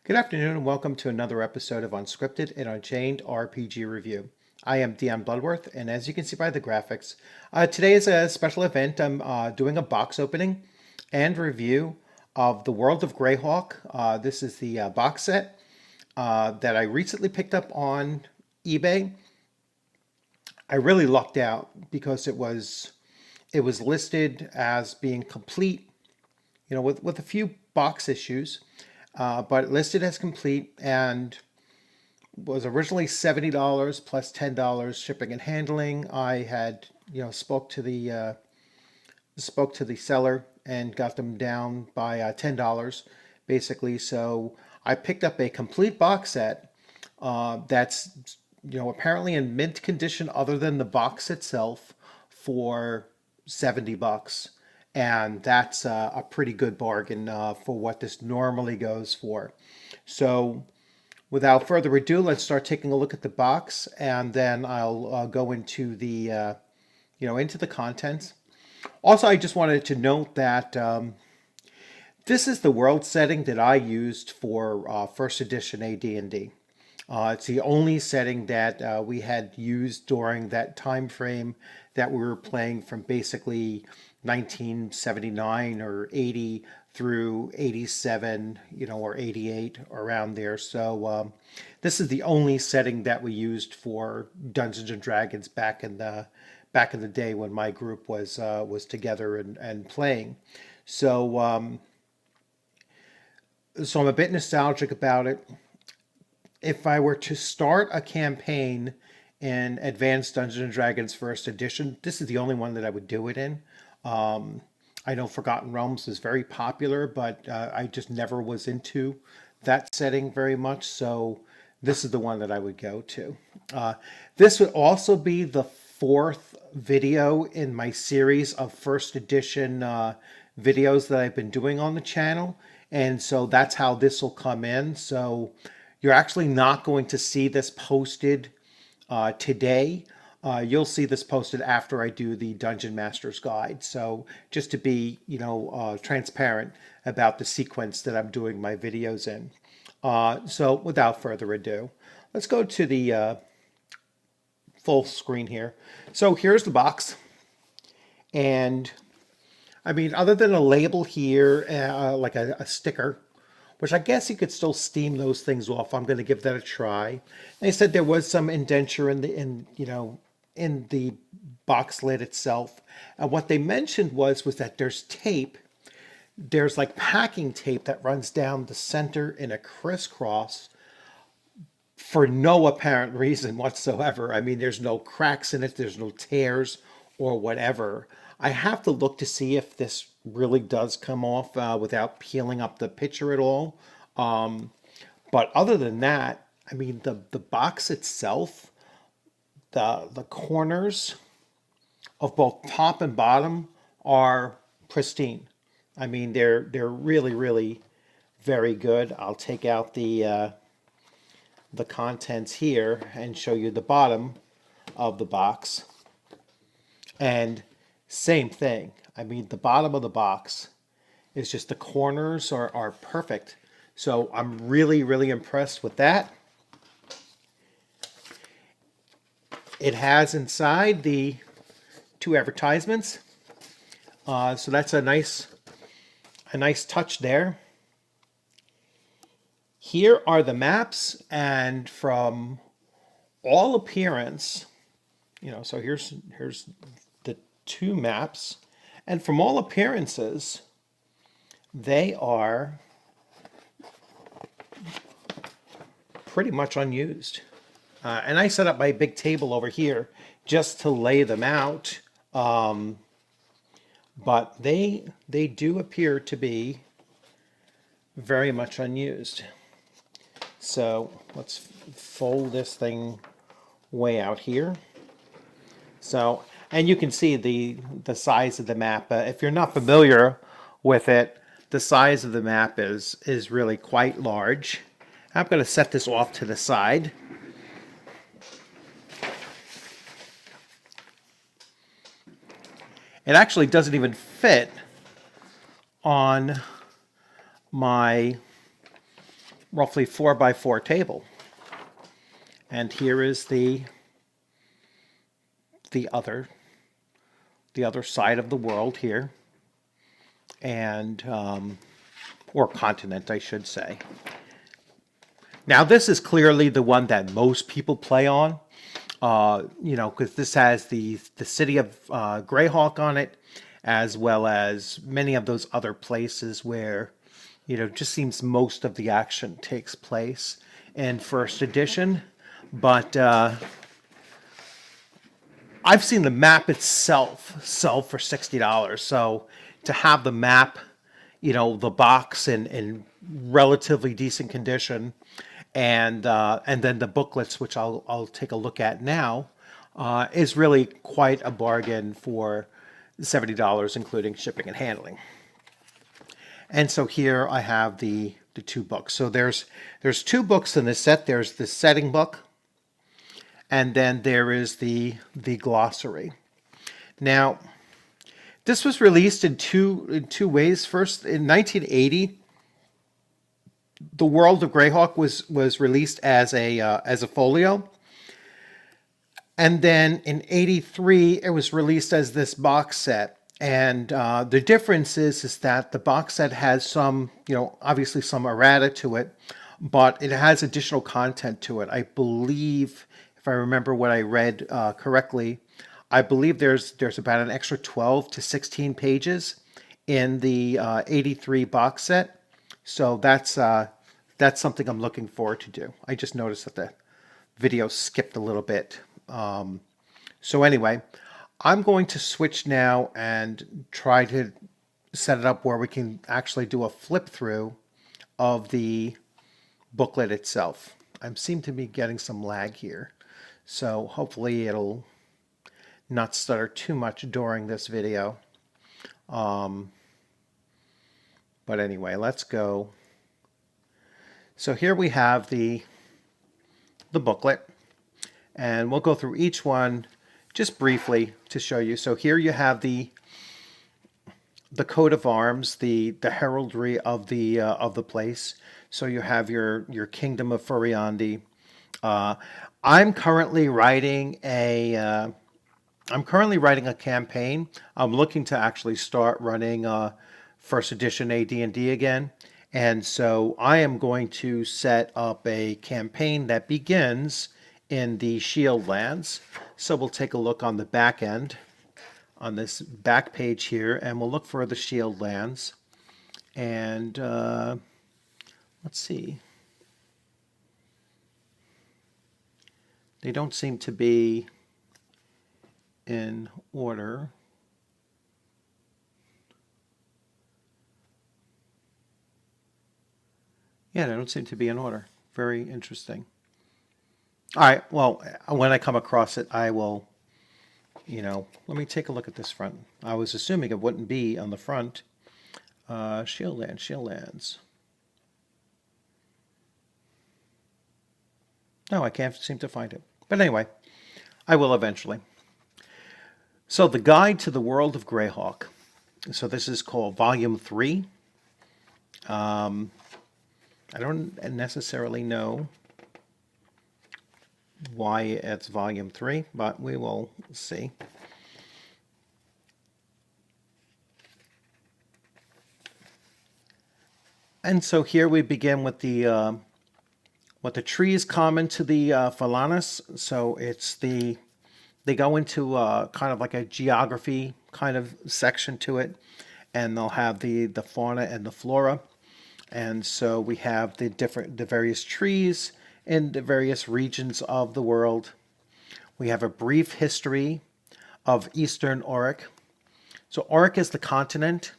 Good afternoon and welcome to another episode of Unscripted and Unchained RPG Review. I am Dion Bloodworth, and as you can see by the graphics, today is a special event. I'm doing a box opening and review of the World of Greyhawk. This is the box set that I recently picked up on eBay. I really lucked out because it was listed as being complete, with a few box issues, but listed as complete and was originally $70 plus $10 shipping and handling. I had, spoke to the seller and got them down by $10 basically. So I picked up a complete box set that's apparently in mint condition other than the box itself for $70, and that's a pretty good bargain for what this normally goes for. So without further ado, let's start taking a look at the box, and then I'll go into into the contents. Also, I just wanted to note that this is the world setting that I used for first edition AD&D. It's the only setting that we had used during that time frame that we were playing from basically 1979 or 80 through 87, or 88, around there. So this is the only setting that we used for Dungeons and Dragons back in the day when my group was together and playing. So so I'm a bit nostalgic about it. If I were to start a campaign in Advanced Dungeons and Dragons First Edition, this is the only one that I would do it in. I know Forgotten Realms is very popular, but I just never was into that setting very much. So this is the one that I would go to. This would also be the fourth video in my series of First Edition videos that I've been doing on the channel. And so that's how this will come in. So you're actually not going to see this posted today. You'll see this posted after I do the Dungeon Master's Guide. So just to be, transparent about the sequence that I'm doing my videos in. So without further ado, let's go to the full screen here. So here's the box. And I mean, other than a label here, like a sticker, which I guess you could still steam those things off. I'm going to give that a try. They said there was some indenture in the box lid itself. And what they mentioned was that there's tape. There's like packing tape that runs down the center in a crisscross for no apparent reason whatsoever. I mean, there's no cracks in it. There's no tears or whatever. I have to look to see if this really does come off without peeling up the picture at all. But other than that, I mean, the box itself, the corners of both top and bottom are pristine. I mean, they're really, really very good. I'll take out the contents here and show you the bottom of the box. And same thing. I mean, the bottom of the box is just, the corners are perfect. So I'm really, really impressed with that. It has inside the 2 advertisements. So that's a nice touch there. Here are the maps, and from all appearance, so here's the 2 maps, and from all appearances, they are pretty much unused. And I set up my big table over here just to lay them out. But they do appear to be very much unused. So let's fold this thing way out here. So, and you can see the size of the map. If you're not familiar with it, the size of the map is really quite large. I'm going to set this off to the side. It actually doesn't even fit on my roughly 4x4 table. And here is the other side of the world here, and or continent, I should say. Now, this is clearly the one that most people play on, you know, because this has the city of Greyhawk on it, as well as many of those other places where, you know, just seems most of the action takes place in first edition. But I've seen the map itself sell for $60. So to have the map, you know, the box in relatively decent condition, and then the booklets, which I'll take a look at now, is really quite a bargain for $70, including shipping and handling. And so here I have the two books. So there's two books in this set. There's the setting book, and then there is the glossary. Now, this was released in two ways. First, in 1980, the World of Greyhawk was released as a folio, and then in '83 it was released as this box set. And the difference is that the box set has some, you know, obviously some errata to it, but it has additional content to it. I believe, if I remember what I read correctly, I believe there's about an extra 12 to 16 pages in the '83 box set. So that's something I'm looking forward to do. I just noticed that the video skipped a little bit. So anyway, I'm going to switch now and try to set it up where we can actually do a flip through of the booklet itself. I seem to be getting some lag here, so hopefully it'll not stutter too much during this video. But anyway, let's go. So here we have the booklet, and we'll go through each one just briefly to show you. So here you have the coat of arms, the heraldry of the place. So you have your kingdom of Furiandi. I'm currently writing a campaign. I'm looking to actually start running first edition AD&D again. And so I am going to set up a campaign that begins in the Shield Lands. So we'll take a look on the back end, on this back page here, and we'll look for the Shield Lands. And let's see. They don't seem to be in order. Yeah, they don't seem to be in order. Very interesting. All right, well, when I come across it, I will, you know, let me take a look at this front. I was assuming it wouldn't be on the front. Shield Lands. No, I can't seem to find it. But anyway, I will eventually. So the Guide to the World of Greyhawk. So this is called Volume 3. I don't necessarily know why it's Volume 3, but we will see. And so here we begin with the what the trees common to the Falanis. So it's they go into kind of like a geography kind of section to it, and they'll have the fauna and the flora. And so we have the various trees in the various regions of the world. We have a brief history of Eastern Auric. So Auric is the continent,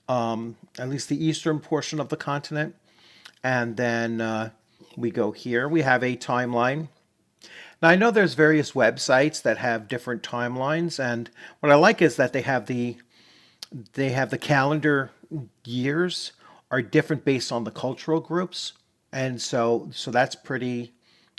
at least the eastern portion of the continent. And then we go here. We have a timeline. Now I know there's various websites that have different timelines, and what I like is that they have the calendar years are different based on the cultural groups, and so that's pretty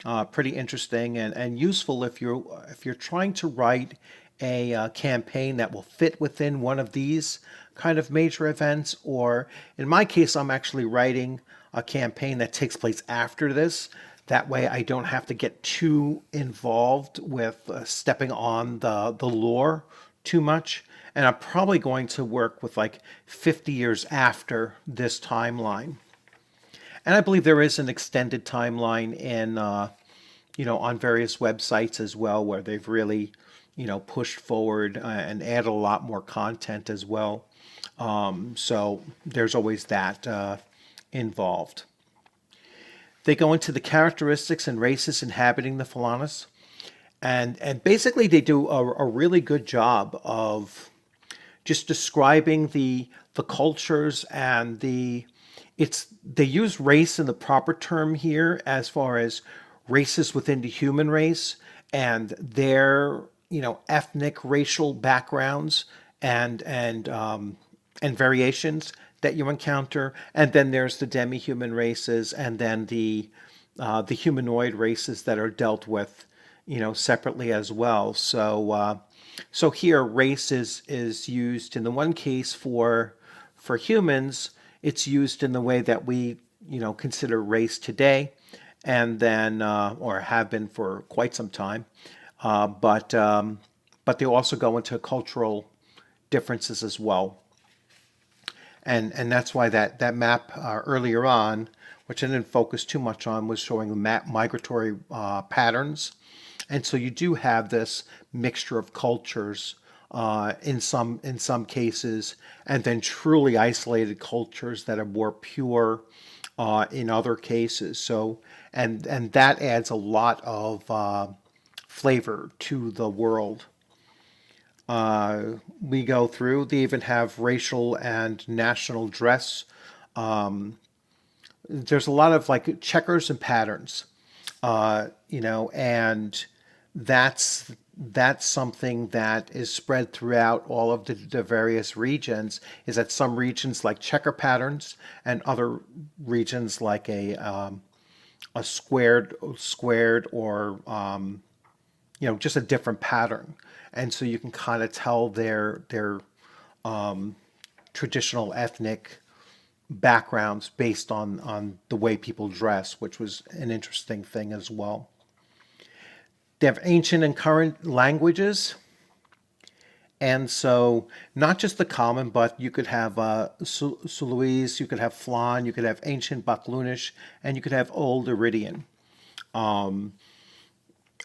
interesting and useful if you're trying to write a campaign that will fit within one of these kind of major events, or in my case, I'm actually writing a campaign that takes place after this. That way, I don't have to get too involved with stepping on the lore too much. And I'm probably going to work with like 50 years after this timeline. And I believe there is an extended timeline in, on various websites as well, where they've really, pushed forward and added a lot more content as well. So there's always that involved. They go into the characteristics and races inhabiting the Falanas, and basically they do a really good job of just describing the cultures and they use race in the proper term here as far as races within the human race and their ethnic racial backgrounds and variations that you encounter, and then there's the demi-human races, and then the humanoid races that are dealt with, separately as well. So here, race is used in the one case for humans. It's used in the way that we consider race today, and then or have been for quite some time. But they also go into cultural differences as well. And that's why that map earlier on, which I didn't focus too much on, was showing the migratory patterns. And so you do have this mixture of cultures in some cases, and then truly isolated cultures that are more pure in other cases. So and that adds a lot of flavor to the world. We go through. They even have racial and national dress. There's a lot of like checkers and patterns, and that's something that is spread throughout all of the various regions. Is that some regions like checker patterns, and other regions like a squared or just a different pattern. And so you can kind of tell their traditional ethnic backgrounds based on the way people dress, which was an interesting thing as well. They have ancient and current languages. And so not just the common, but you could have Suluese, you could have Flan, you could have ancient Baklunish, and you could have Old Iridian.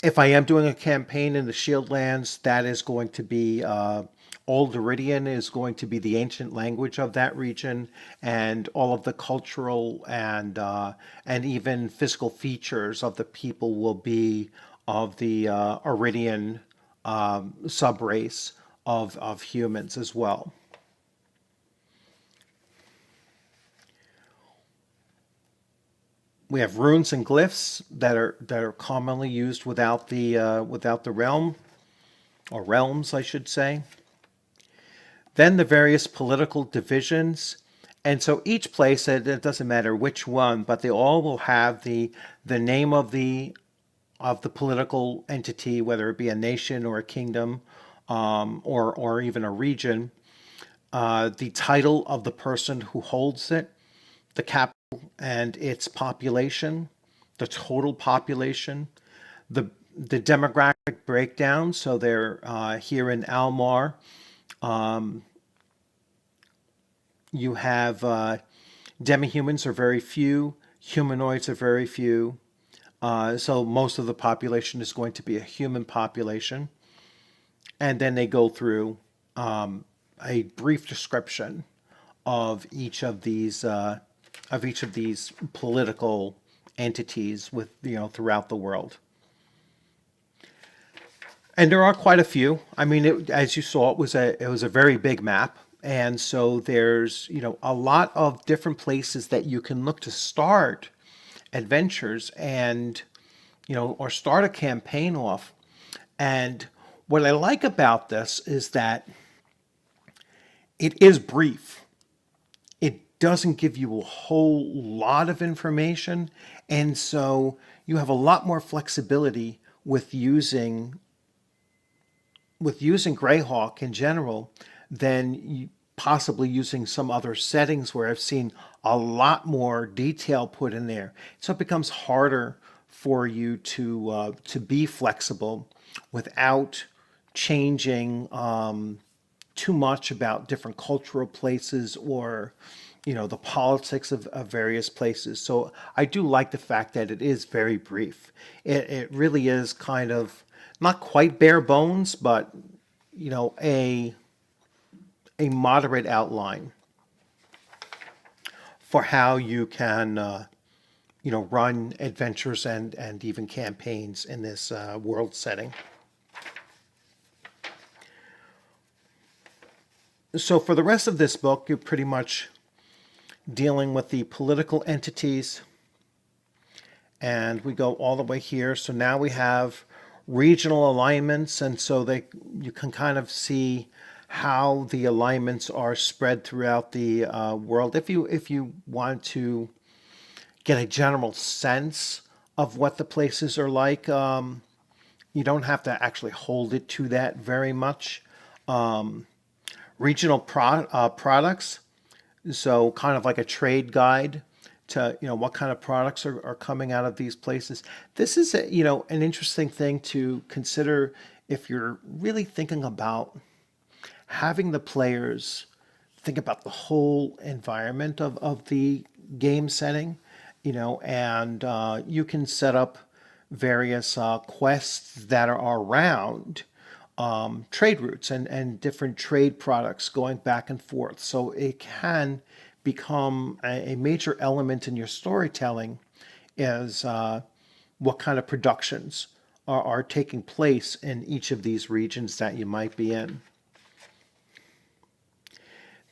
If I am doing a campaign in the Shieldlands, that is going to be Old Iridian is going to be the ancient language of that region, and all of the cultural and even physical features of the people will be of the Iridian subrace of humans as well. We have runes and glyphs that are commonly used without the realm, or realms, I should say. Then the various political divisions, and so each place, it doesn't matter which one, but they all will have the name of the political entity, whether it be a nation or a kingdom, or even a region, the title of the person who holds it, the capital and its population, the total population, the demographic breakdown. So they're here in Almar. You have demi-humans are very few, humanoids are very few. So most of the population is going to be a human population. And then they go through a brief description of each of these political entities with throughout the world. And there are quite a few. I mean, as you saw, it was a very big map, and so there's a lot of different places that you can look to start adventures and or start a campaign off. And what I like about this is that it is brief. It doesn't give you a whole lot of information, and so you have a lot more flexibility with using with using Greyhawk in general than possibly using some other settings where I've seen a lot more detail put in there. So it becomes harder for you to be flexible without changing too much about different cultural places or the politics of various places. So I do like the fact that it is very brief. It really is kind of not quite bare bones, but a moderate outline for how you can run adventures and even campaigns in this world setting. So for the rest of this book, you're pretty much dealing with the political entities, and we go all the way here. So now we have regional alignments, and so you can kind of see how the alignments are spread throughout the world. If you want to get a general sense of what the places are like, you don't have to actually hold it to that very much. Regional products, so kind of like a trade guide to what kind of products are coming out of these places. This is an interesting thing to consider if you're really thinking about having the players think about the whole environment of the game setting, and you can set up various quests that are around trade routes and different trade products going back and forth. So it can become a major element in your storytelling is what kind of productions are taking place in each of these regions that you might be in.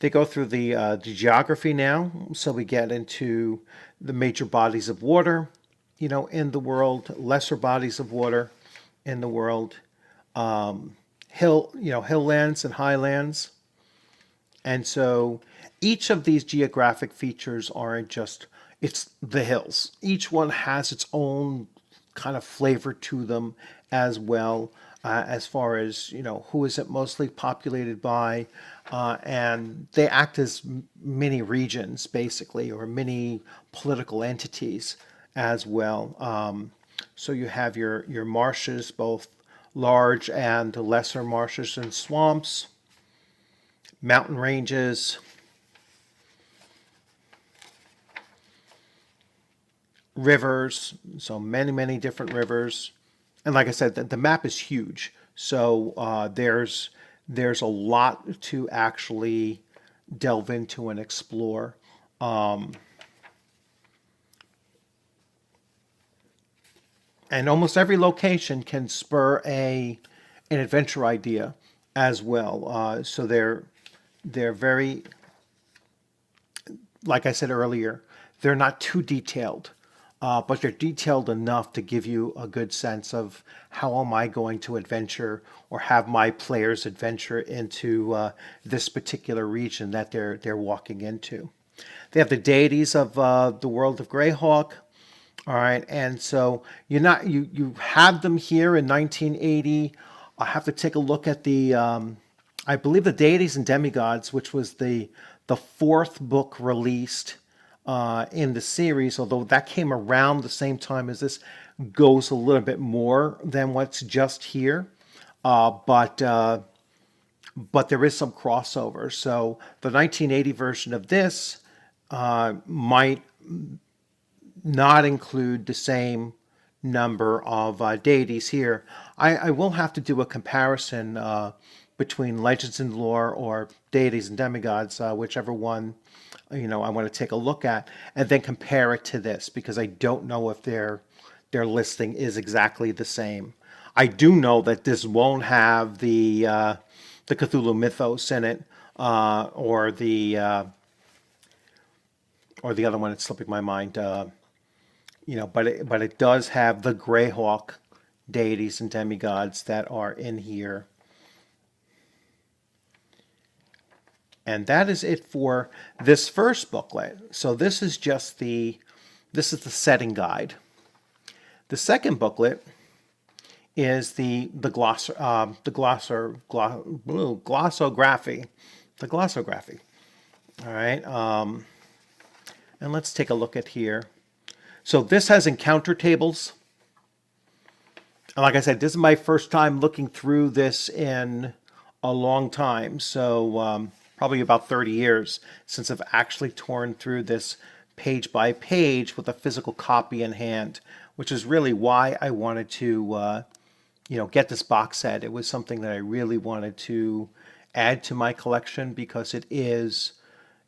They go through the geography now, so we get into the major bodies of water, in the world, lesser bodies of water in the world, hilllands and highlands. And so each of these geographic features aren't just, it's the hills. Each one has its own kind of flavor to them as well, as far as, who is it mostly populated by. And they act as mini regions, basically, or mini political entities as well. So you have your marshes, both large and lesser marshes and swamps, mountain ranges, rivers, so many different rivers. And like I said, the map is huge. So there's a lot to actually delve into and explore. And almost every location can spur an adventure idea as well. So they're very, like I said earlier, they're not too detailed, but they're detailed enough to give you a good sense of how am I going to adventure or have my players adventure into this particular region that they're walking into. They have the deities of the World of Greyhawk. All right, and so you have them here in 1980. I have to take a look at the I believe the Deities and Demigods, which was the fourth book released in the series, although that came around the same time as this, goes a little bit more than what's just here, but there is some crossover. So the 1980 version of this might not include the same number of deities here. I will have to do a comparison between Legends and Lore or Deities and Demigods, whichever one I want to take a look at, and then compare it to this, because I don't know if their listing is exactly the same. I do know that this won't have the Cthulhu mythos in it, or the other one. It's slipping my mind. But it does have the Greyhawk deities and demigods that are in here. And that is it for this first booklet. So this is the setting guide. The second booklet is glossography, the glossography. All right, and let's take a look at here. So this has encounter tables. And like I said, this is my first time looking through this in a long time. So probably about 30 years since I've actually torn through this page by page with a physical copy in hand, which is really why I wanted to get this box set. It was something that I really wanted to add to my collection because it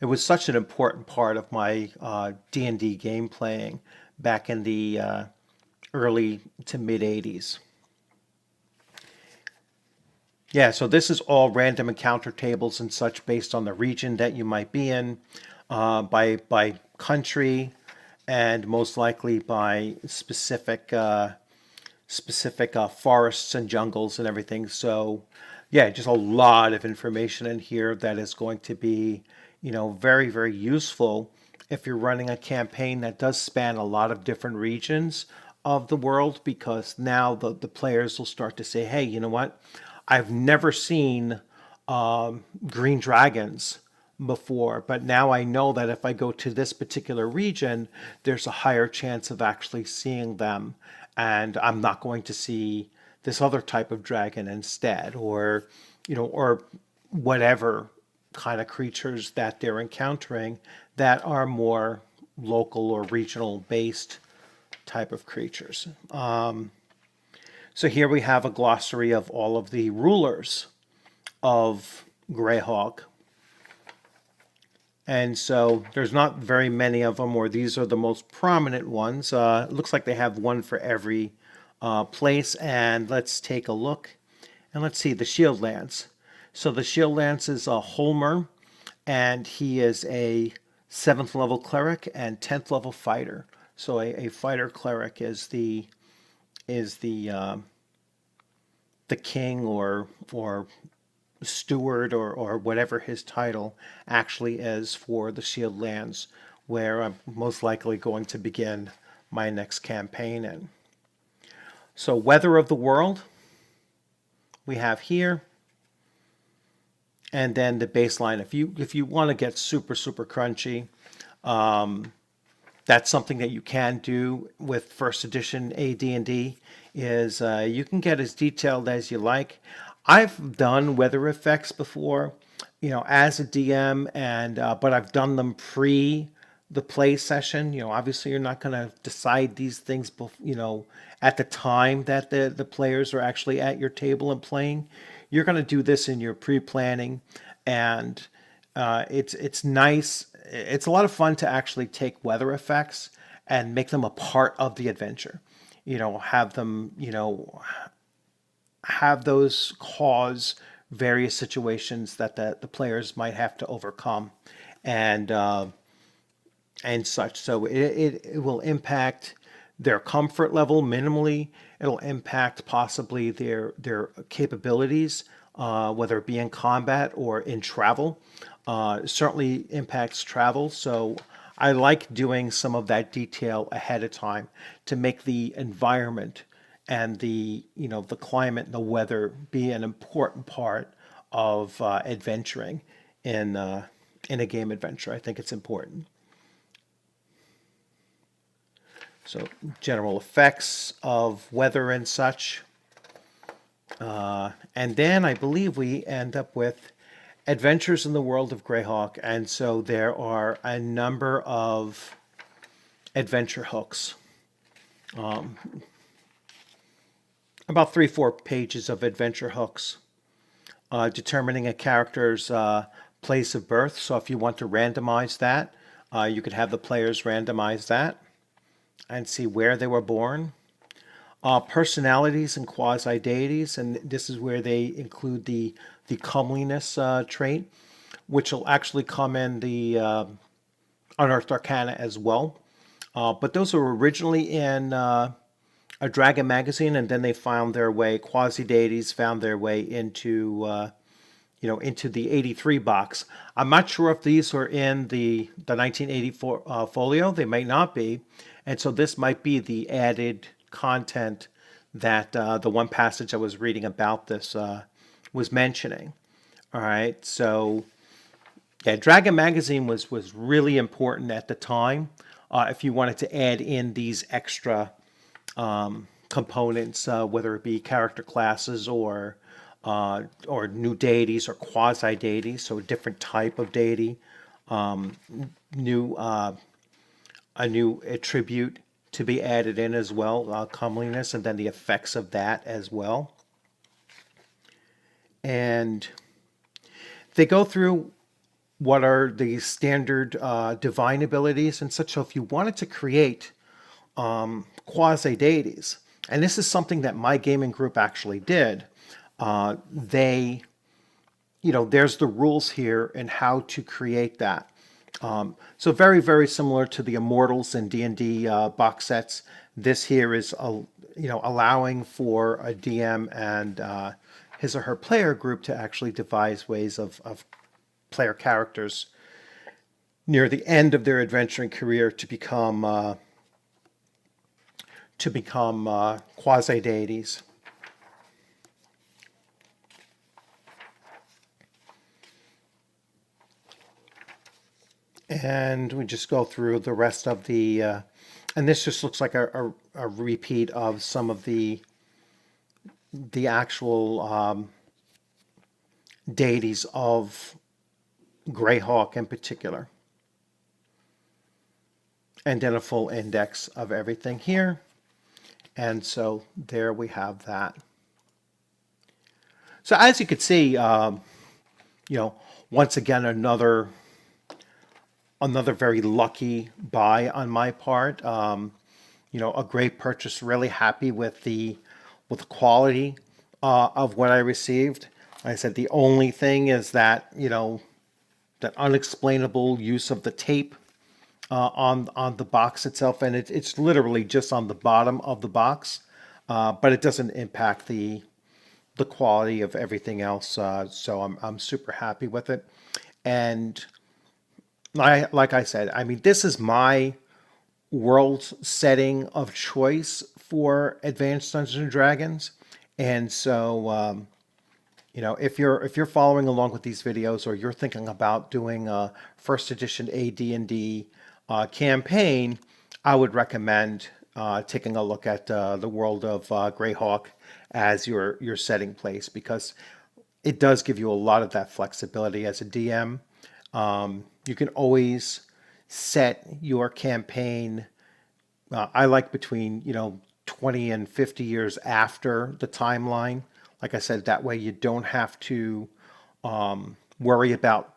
was such an important part of my D&D game playing back in the early to mid 80s. Yeah, so this is all random encounter tables and such based on the region that you might be in, by country, and most likely by specific forests and jungles and everything. So yeah, just a lot of information in here that is going to be, very, very useful if you're running a campaign that does span a lot of different regions of the world, because now the players will start to say, hey, you know what? I've never seen green dragons before, but now I know that if I go to this particular region, there's a higher chance of actually seeing them, and I'm not going to see this other type of dragon instead, or or whatever kind of creatures that they're encountering that are more local or regional based type of creatures. So here we have a glossary of all of the rulers of Greyhawk. And so there's not very many of them, or these are the most prominent ones. It looks like they have one for every place. And let's take a look. And let's see, the Shield Lance. So the Shield Lance is a Holmer, and he is a 7th level cleric and 10th level fighter. So a fighter cleric is the king or steward or whatever his title actually is for the Shield Lands, where I'm most likely going to begin my next campaign in. So weather of the world we have here, and then the baseline. If you want to get super crunchy, that's something that you can do with first edition AD&D. Is you can get as detailed as you like. I've done weather effects before, as a DM, and but I've done them pre the play session. Obviously you're not going to decide these things, at the time that the players are actually at your table and playing. You're going to do this in your pre-planning, and it's nice. It's a lot of fun to actually take weather effects and make them a part of the adventure. Have them, have those cause various situations that the players might have to overcome, and such. So it will impact their comfort level minimally. It'll impact possibly their capabilities, whether it be in combat or in travel. It certainly impacts travel. So I like doing some of that detail ahead of time to make the environment and the climate and the weather be an important part of adventuring in a game adventure. I think it's important. So general effects of weather and such. And then I believe we end up with Adventures in the World of Greyhawk. And so there are a number of adventure hooks. About 3-4 pages of adventure hooks. Determining a character's place of birth. So if you want to randomize that, you could have the players randomize that and see where they were born. Personalities and quasi-deities, and this is where they include the comeliness trait, which will actually come in the Unearthed Arcana as well. But those were originally in a Dragon magazine, and then they found their way, quasi-deities found their way into into the 83 box. I'm not sure if these were in the 1984 folio. They might not be. And so this might be the added content that the one passage I was reading about this was mentioning. All right, so yeah, Dragon Magazine was really important at the time. If you wanted to add in these extra components, whether it be character classes or new deities or quasi deities, so a different type of deity, new a new attribute to be added in as well, comeliness, and then the effects of that as well. And they go through what are the standard divine abilities and such. So if you wanted to create quasi deities, and this is something that my gaming group actually did, they, there's the rules here and how to create that. So very, very similar to the Immortals and D&D box sets. This here is, allowing for a DM and his or her player group to actually devise ways of player characters near the end of their adventuring career to become quasi deities. And we just go through the rest of the, and this just looks like a repeat of some of the actual deities of Greyhawk in particular. And then a full index of everything here. And so there we have that. So as you can see, once again, another very lucky buy on my part. A great purchase. Really happy with the quality of what I received. Like I said, the only thing is that that unexplainable use of the tape on the box itself, and it's literally just on the bottom of the box, but it doesn't impact the quality of everything else. So I'm super happy with it, and like I said, I mean, this is my world setting of choice for Advanced Dungeons and Dragons, and so if you're following along with these videos, or you're thinking about doing a first edition AD&D campaign, I would recommend taking a look at the World of Greyhawk as your setting place, because it does give you a lot of that flexibility as a DM. You can always set your campaign, I like between 20 and 50 years after the timeline. Like I said, that way you don't have to worry about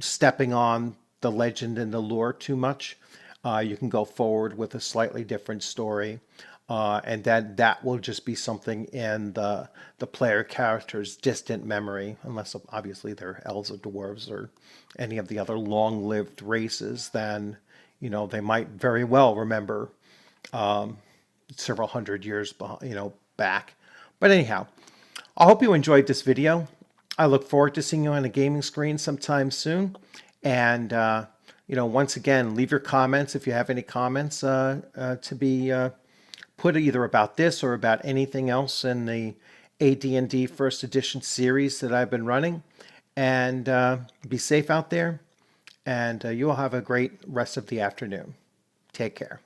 stepping on the legend and the lore too much. You can go forward with a slightly different story, and that will just be something in the player character's distant memory, unless obviously they're elves or dwarves or any of the other long-lived races. Then they might very well remember several hundred years back. But anyhow, I hope you enjoyed this video. I look forward to seeing you on a gaming screen sometime soon. And, once again, leave your comments if you have any comments to be put either about this or about anything else in the AD&D First Edition series that I've been running. And be safe out there. And you all have a great rest of the afternoon. Take care.